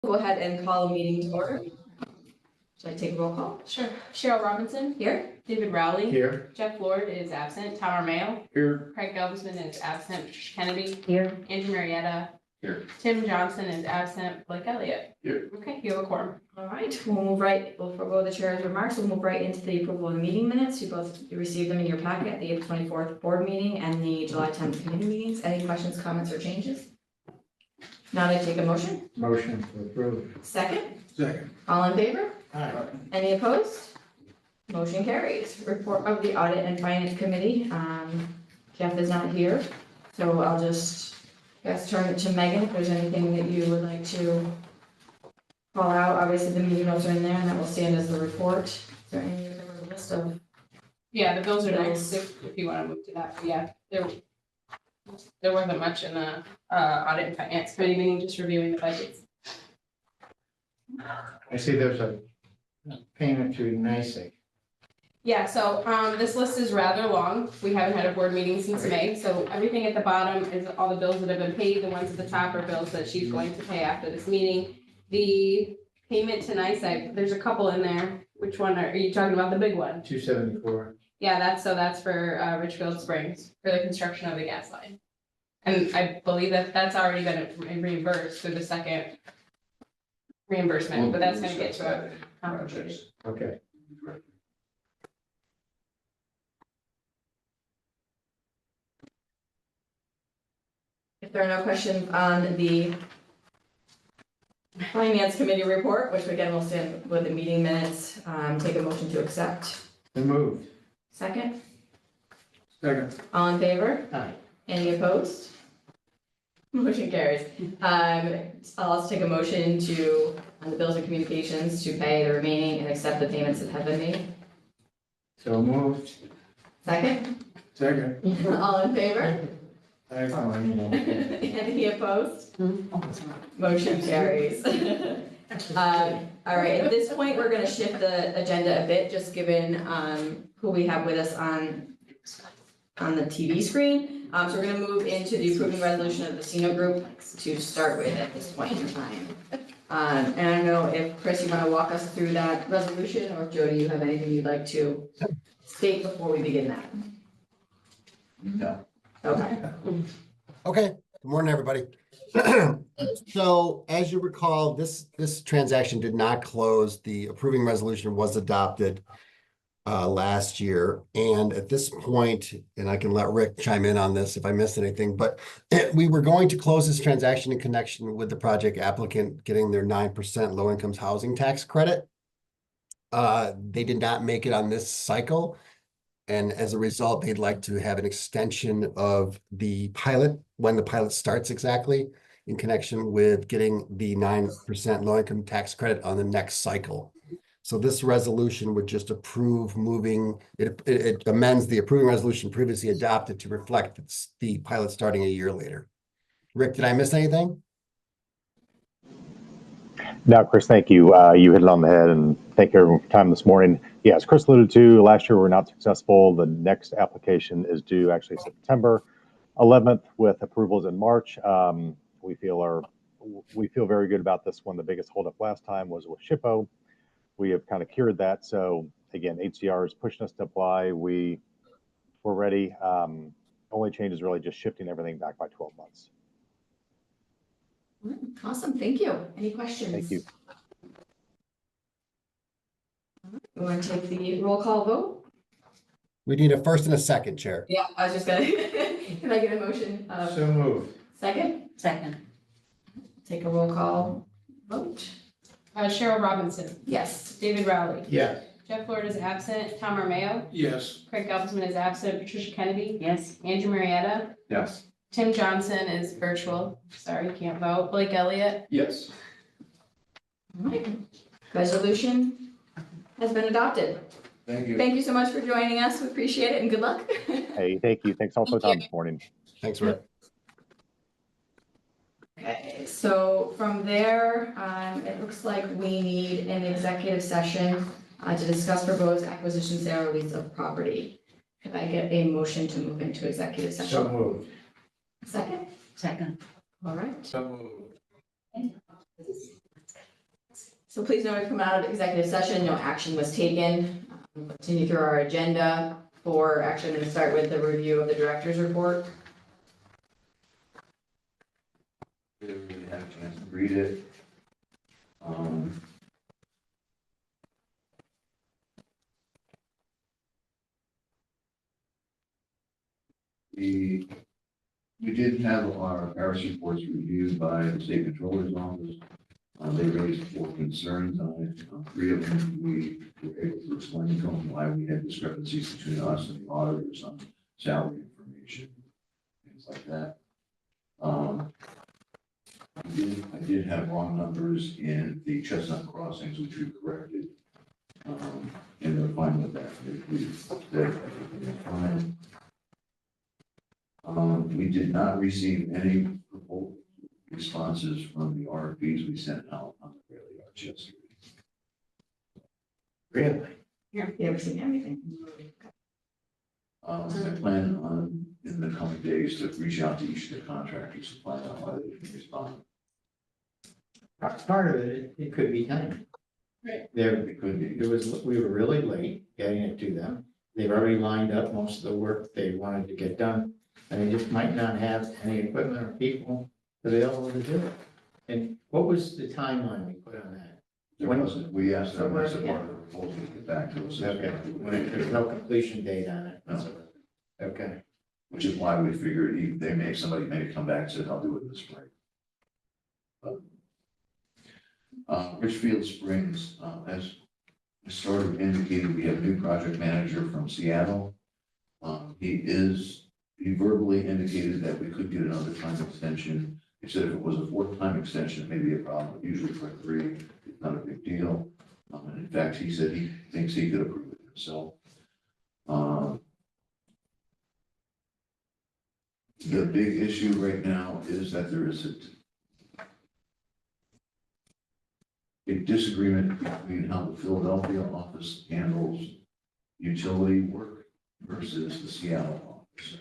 Go ahead and call a meeting to order. Should I take a roll call? Sure. Cheryl Robinson. Here. David Rowley. Here. Jeff Lord is absent. Tamara Mayo. Here. Craig Galveston is absent. Kennedy. Here. Andrew Marietta. Here. Tim Johnson is absent. Blake Elliott. Here. Okay, you have a quorum. All right, we'll forego the chair's remarks. We'll move right into the approval of the meeting minutes. You received them in your packet, the April 24th board meeting and the July 10th committee meetings. Any questions, comments, or changes? Now I take a motion. Motion to approve. Second. Second. All in favor? Aye. Any opposed? Motion carries. Report of the Audit and Finance Committee. Jeff is not here, so I'll just, turn it to Megan if there's anything that you would like to call out. Obviously, the meeting notes are in there, and that will stand as the report. Is there any other list of? Yeah, the bills are next if you want to move to that. But yeah, there wasn't much in the audit and finance committee meeting, just reviewing the budgets. I see there's a payment to NICEAG. Yeah, so this list is rather long. We haven't had a board meeting since May, so everything at the bottom is all the bills that have been paid. The ones at the top are bills that she's going to pay after this meeting. The payment to NICEAG, there's a couple in there. Which one are you talking about? The big one? 274. Yeah, that's for Richfield Springs for the construction of the gas line. And I believe that's already been reimbursed through the second reimbursement, but that's gonna get to a complicated. Okay. If there are no questions on the Finance Committee report, which again will stand with the meeting minutes, take a motion to accept. Been moved. Second. Second. All in favor? Aye. Any opposed? Motion carries. I'll also take a motion to, on the bills and communications, to pay the remaining and accept the payments that have been made. So moved. Second. Second. All in favor? Aye. Any opposed? Motion carries. All right, at this point, we're gonna shift the agenda a bit, just given who we have with us on the TV screen. So we're gonna move into the approving resolution of the Casino Group to start with at this point in time. And I don't know if, Chris, you wanna walk us through that resolution, or Jody, you have anything you'd like to state before we begin that? No. Okay. Okay, good morning, everybody. So as you recall, this transaction did not close. The approving resolution was adopted last year. And at this point, and I can let Rick chime in on this if I missed anything, but we were going to close this transaction in connection with the project applicant getting their 9% low incomes housing tax credit. They did not make it on this cycle. And as a result, they'd like to have an extension of the pilot, when the pilot starts exactly, in connection with getting the 9% low income tax credit on the next cycle. So this resolution would just approve moving, it amends the approving resolution previously adopted to reflect the pilot starting a year later. Rick, did I miss anything? No, Chris, thank you. You hit it on the head, and thank you everyone for your time this morning. Yeah, as Chris alluded to, last year we were not successful. The next application is due actually September 11th with approvals in March. We feel very good about this one. The biggest holdup last time was with SHPO. We have kind of cured that. So again, HCR is pushing us to apply. We're ready. Only change is really just shifting everything back by 12 months. Awesome, thank you. Any questions? Thank you. You want to take the roll call vote? We need a first and a second, Chair. Yeah, I was just gonna, can I get a motion? So moved. Second? Second. Take a roll call vote. Cheryl Robinson. Yes. David Rowley. Yes. Jeff Lord is absent. Tamara Mayo. Yes. Craig Galveston is absent. Patricia Kennedy. Yes. Andrew Marietta. Yes. Tim Johnson is virtual. Sorry, can't vote. Blake Elliott. Yes. All right. Resolution has been adopted. Thank you. Thank you so much for joining us. We appreciate it and good luck. Hey, thank you. Thanks all for the time this morning. Thanks, Rick. Okay, so from there, it looks like we need an executive session to discuss proposed acquisition, sale, or lease of property. Could I get a motion to move into executive So session? moved. Second? Second. All right. So moved. So please know we've come out of executive session, no action was taken. Continue through our agenda for, actually, I'm going to start with the review of the director's report. Didn't really have a chance to read it. We did have our Paris reports reviewed by the state controller's office. They raised 4 concerns on it. 3 of them we were able to explain to them why we had discrepancies between us and the auditors on salary information, things like that. I did have wrong numbers in the Chestnut crossings, which we corrected. And they're fine with that. We said everything is fine. We did not receive any responses from the RFPs we sent out on the rail yards yesterday. Really? Yeah, you haven't seen anything. I plan on, in the coming days, to reach out to each of the contractors to find out why they didn't respond. Part of it could be time. Right. It could be. We were really late getting it to them. They've already lined up most of the work they wanted to get done. And they just might not have any equipment or people available to do it. And what was the timeline we put on that? There wasn't, we asked them as a part of the proposal to get back to us. Okay, there's no completion date on it. No. Okay. Which is why we figured somebody may come back and said, I'll do it this spring. Richfield Springs, as sort of indicated, we have a new project manager from Seattle. He verbally indicated that we could get another time extension. He said if it was a 4th time extension, it may be a problem, but usually for 3, it's not a big deal. And in fact, he said he thinks he could approve it himself. The big issue right now is that there is a disagreement between how the Philadelphia office handles utility work versus the Seattle office.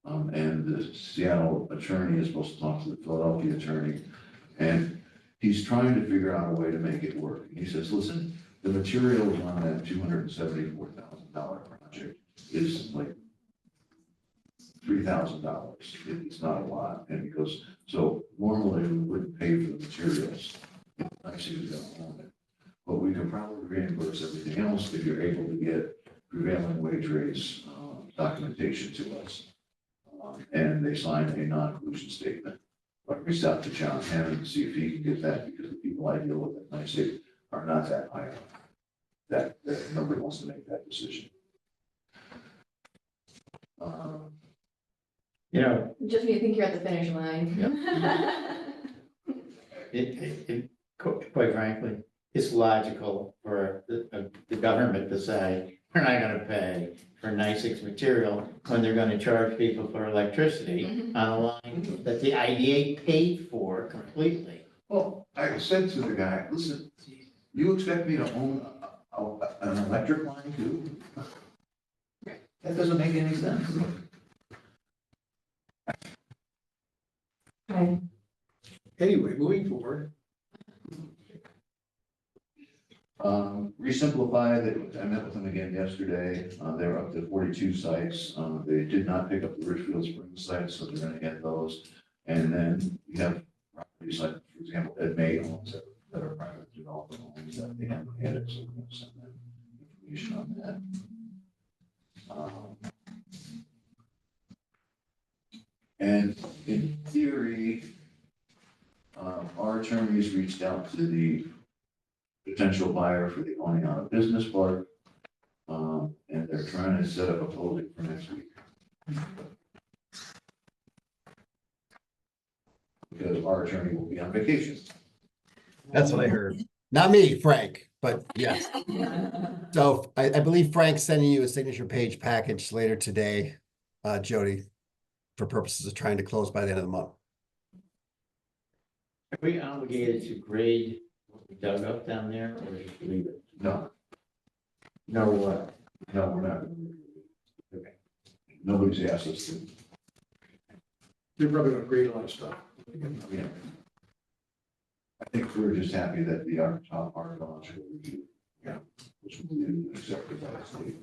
And the Seattle attorney is supposed to talk to the Philadelphia attorney, and he's trying to figure out a way to make it work. He says, listen, the materials on that $274,000 project is like $3,000. It's not a lot. And he goes, so normally we wouldn't pay for the materials. Actually, we don't own it. But we can probably reimburse everything else if you're able to get prevailing wage rates documentation to us. And they signed a non-inclusion statement. But reached out to John Hammond to see if he can get that, because the people I deal with at NICE are not that high up. That nobody wants to make that decision. You know, Just when you think you're at the finish line. quite frankly, it's logical for the government to say, we're not gonna pay for NICE material when they're gonna charge people for electricity on a line that the IDA paid for completely. Well, I said to the guy, listen, you expect me to own an electric line too? That doesn't make any sense. Okay. Anyway, moving forward. Resimplify, that I met with them again yesterday. They were up to 42 sites. They did not pick up the Richfield Springs sites, so they're gonna get those. And then we have properties like, for example, Ed May owns that are private developer homes that they haven't had it, so we're gonna send them information on that. And in theory, our attorneys reached out to the potential buyer for the owning on a business park. And they're trying to set up a closing for next week. Because our attorney will be on vacation. That's what I heard. Not me, Frank, but yes. So I believe Frank's sending you a signature page package later today, Jody, for purposes of trying to close by the end of the month. Are we obligated to grade what we dug up down there, or just leave it? No, No, what? no, we're not. Okay. Nobody's asked us to. You're probably gonna grade a lot of stuff. Yeah. think we're just happy that the archaeological review, was accepted by the state.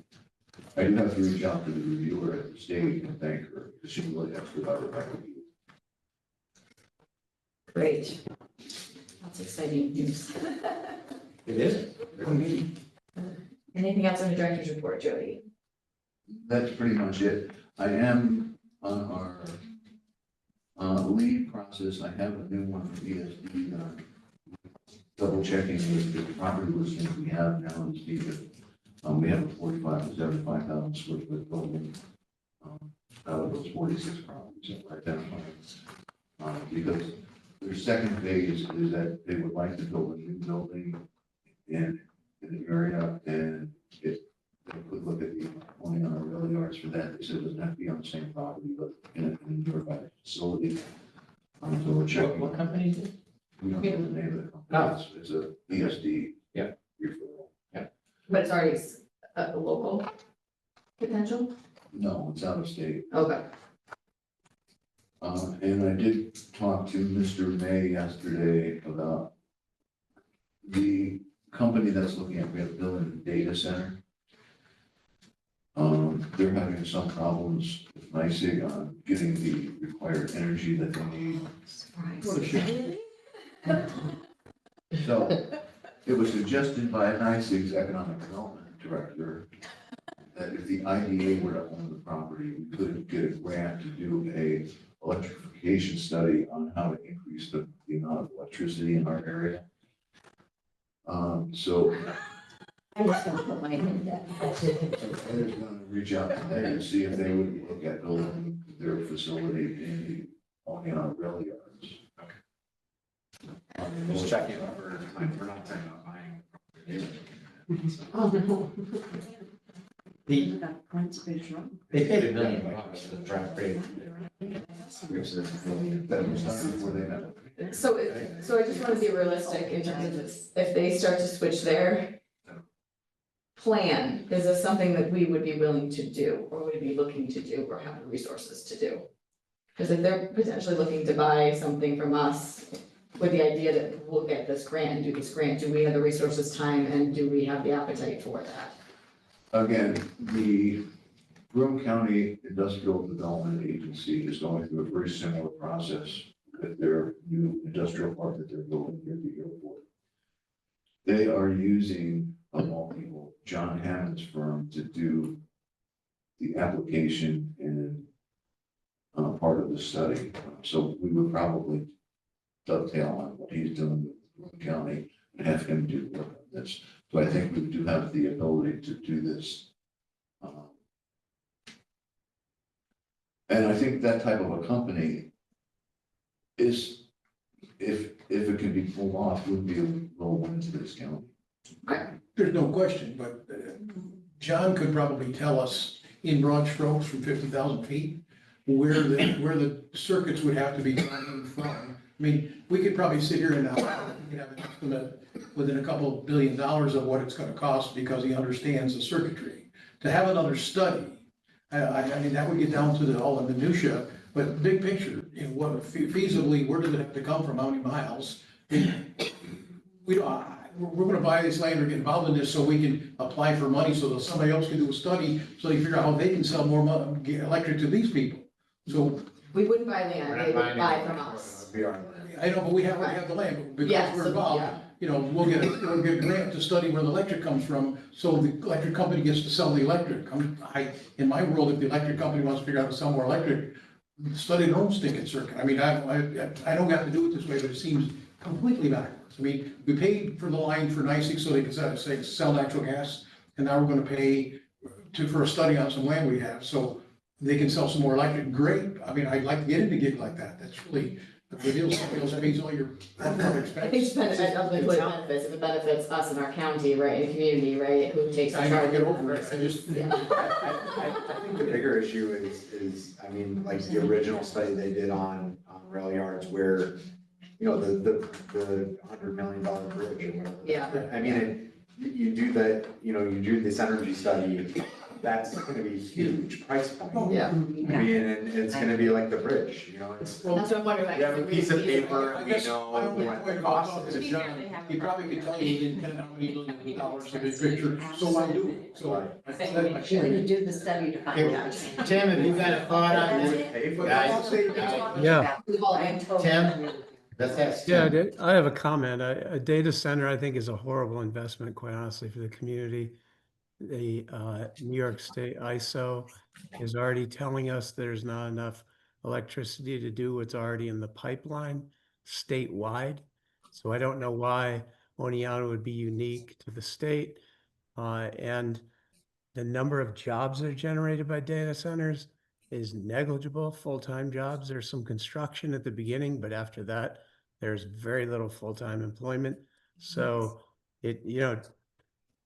I do have to reach out to the reviewer at the state and thank her, because she really expedited that review. Great. That's exciting news. It is. Anything else on the director's report, Jody? That's pretty much it. I am on our lead process. I have a new one for ESD, double checking with the property listings we have now in Stephen. We have a 45 to 75,000 square foot building. Out of those 46 properties that we're identifying. Because their second phase is that they would like to build a new building in the area, and if they could look at the only on our rail yards for that, they said it doesn't have to be on the same property, but in a nearby facility. So we're checking. What company is it? We don't know the name of the company. It's a ESD. Yeah. Referral. But it's already a local potential? No, it's out of state. Okay. And I did talk to Mr. May yesterday about the company that's looking at building a data center. They're having some problems with NYSEG on getting the required energy that they need. So it was suggested by NYSEG's economic development director that if the IDA were to own the property, we could get a grant to do a electrification study on how to increase the amount of electricity in our area. So I'm just gonna put my hand down. I was gonna reach out to them and see if they would look at building their facility in our rail yards. Just checking over, we're not talking about buying. Oh, no. They paid $1 million for the draft rate. That was done before they met. So I just want to be realistic in terms of this. If they start to switch their plan, is this something that we would be willing to do, or would be looking to do, or have the resources to do? Because if they're potentially looking to buy something from us with the idea that we'll get this grant and do this grant, do we have the resources, time, and do we have the appetite for that? Again, the Broome County Industrial Development Agency is going through a very similar process with their new industrial park that they're building near the airport. They are using, of all people, John Hammond's firm to do the application and part of the study. So we would probably dovetail on what he's doing with Broome County and have him do work on this. So I think we do have the ability to do this. And I think that type of a company is, if it can be pulled off, would be a real win to this county. There's no question, but John could probably tell us in broad strokes from 50,000 feet where the circuits would have to be drawn in from. I mean, we could probably sit here and we could have an estimate within a couple of $1 billion of what it's gonna cost because he understands the circuitry. To have another study, I mean, that would get down to all the minutia, but big picture, what feasibly, where does it have to come from, how many miles? We're gonna buy this land or get involved in this so we can apply for money so that somebody else can do a study, so they figure out how they can sell more get electric to these people. So, We wouldn't buy land, they would buy from us. I know, but we have to have the land, but Yeah, because we're so, involved, yeah. you know, we'll get a grant to study where the electric comes from, so the electric company gets to sell the electric. In my world, if the electric company wants to figure out how to sell more electric, study their own stinking circuit. I mean, I don't have to do it this way, but it seems completely backwards. I mean, we paid for the line for NYSEG so they can sell natural gas, and now we're gonna pay for a study on some land we have, so they can sell some more electric. Great. I mean, I'd like to get into a gig like that. That's really the deal. Somebody else pays all your expenses. I think it's benefits, if it benefits us in our county, right, in the community, right, who takes the I know, charge. get over it. I just, Yeah. I think the bigger issue is, I mean, like the original study they did on rail yards where, you know, the $100 million bridge or whatever. Yeah. I mean, you do that, you know, you do this energy study that's gonna be huge price point. Yeah. I mean, and it's gonna be like the bridge, you know, it's, That's what I'm wondering. like, you have a piece of paper, I we guess know my only what point the about cost talking to is. John, he probably could tell you within 10 how many million dollars of this picture, so I do. So that's my When you point. do the study to find out. Tim, have you got a thought on this? Pay for Guys, Yeah. Tim, let's ask Yeah, Tim. I have a comment. A data center, I think, is a horrible investment, quite honestly, for the community. The New York State ISO is already telling us there's not enough electricity to do what's already in the pipeline statewide. So I don't know why Oneonta would be unique to the state. And the number of jobs that are generated by data centers is negligible. Full-time jobs, there's some construction at the beginning, but after that, there's very little full-time employment. So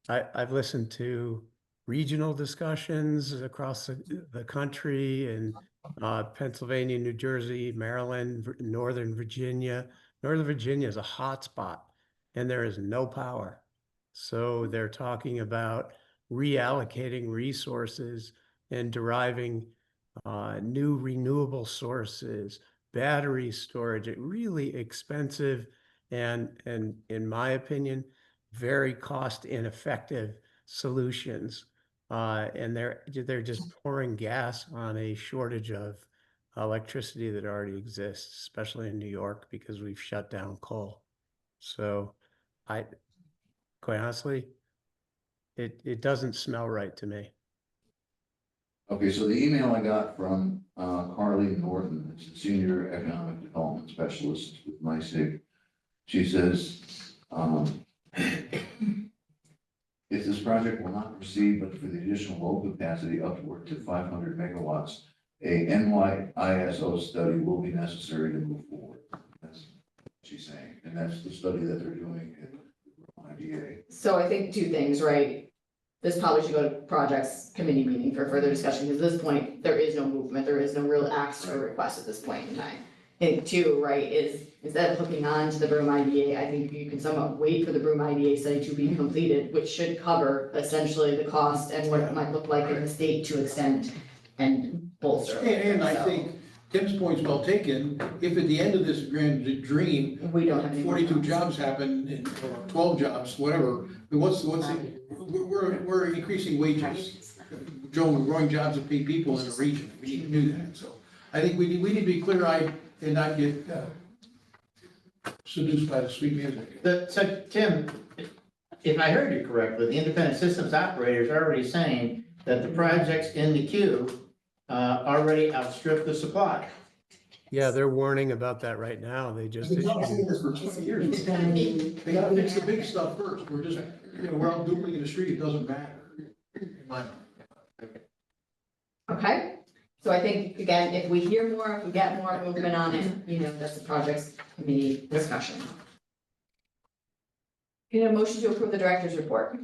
I've listened to regional discussions across the country and Pennsylvania, New Jersey, Maryland, Northern Virginia. Northern Virginia is a hot spot and there is no power. So they're talking about reallocating resources and deriving new renewable sources, battery storage, really expensive and in my opinion, very cost ineffective solutions. And they're just pouring gas on a shortage of electricity that already exists, especially in New York because we've shut down coal. So quite honestly, it doesn't smell right to me. Okay, so the email I got from Carly Norton, it's a senior economic development specialist with MySig. She says, if this project will not proceed, but for the additional load capacity upward to 500 megawatts, a NYISO study will be necessary to move forward. That's what she's saying, and that's the study that they're doing at IDA. So I think two things, right? This probably should go to projects committee meeting for further discussion, because at this point, there is no movement, there is no real ask or request at this point in time. And two, right, is instead of hooking on to the Broome IDA, I think you can somewhat wait for the Broome IDA study to be completed, which should cover essentially the cost and what it might look like in the state to extend and bolster. And I So, think Tim's point's well taken, if at the end of this grand dream, we don't have any. 42 jobs happen, or 12 jobs, whatever, I mean, we're increasing wages. Growing jobs and pay people in a region, we need to do that, so. I think we need to be clear-eyed and not get seduced by the sweet music. So Tim, if I heard you correctly, the independent systems operators are already saying that the projects in the queue already outstrip the supply. Yeah, they're warning about that right now. They just I've been saying issued. this for 20 years. They gotta fix the big stuff first, we're just, we're all duplicating the street, it doesn't matter. In my mind. Okay, so I think, again, if we hear more, if we get more movement on it, that's the projects committee discussion. Can I have a motion to approve the director's report?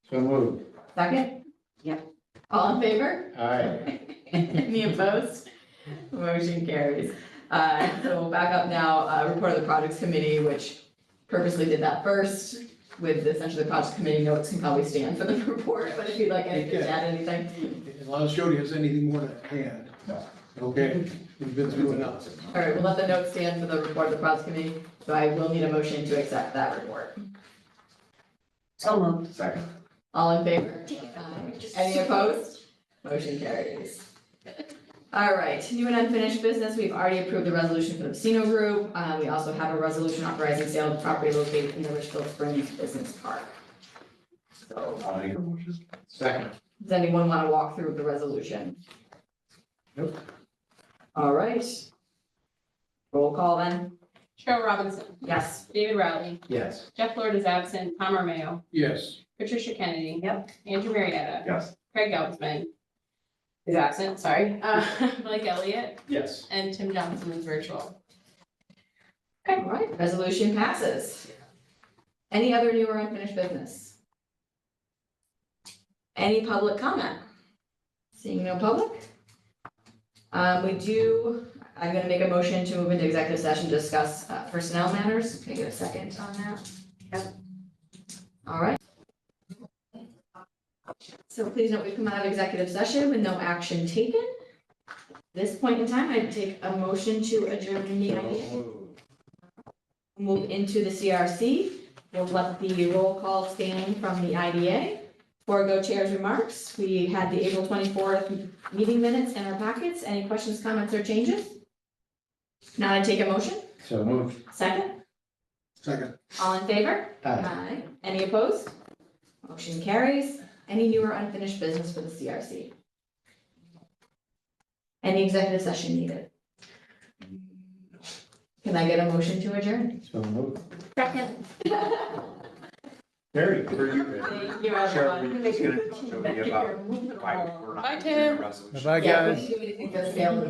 So moved. Second? Yep. All in favor? All right. Any opposed? Motion carries. So we'll back up now, report of the projects committee, which purposely did that first with essentially the project committee notes can probably stand for the report, but if you'd like to add anything. Unless Jody has anything more to add. Okay, we've been through enough. All right, we'll let the notes stand for the report of the project committee, so I will need a motion to accept that report. So moved. Second. All in favor? Any opposed? Motion carries. All right, new and unfinished business, we've already approved the resolution for the Casino Group. We also have a resolution authorizing sale of property located in the Richfield Springs Business Park. So, I'll make a motion. Second. does anyone want to walk through the resolution? Nope. All right. Roll call then? Cheryl Robinson, Yes. David Riley, Yes. Jeff Lord is absent, Tom Romeo, Yes. Patricia Kennedy. Yep. Andrew Marietta. Yes. Craig Galveston is absent, sorry. Blake Elliott Yes. and Tim Johnson is virtual. Okay, all right, resolution passes. Any other new or unfinished business? Any public comment? Seeing no public? I'm gonna make a motion to move into executive session to discuss personnel matters. Can I get a second on that? Yep. All right. so please note we've come out of executive session with no action taken. At this point in time, I'd take a motion to adjourn the IDA. Move into the CRC. We'll let the roll call stand from the IDA. Forego chair's remarks. We had the April 24th meeting minutes in our packets. Any questions, comments, or changes? Now I take a motion. So moved. Second. Second. All in favor? Aye. Any opposed? Motion carries. Any new or unfinished business for the CRC? Any executive session needed? Can I get a motion to adjourn? So moved. Second. Very good. Thank you, Sure, everyone. we're just gonna show you about why we're not Bye, doing a Tim. resolution. Bye, Yeah, guys. if you do anything, just say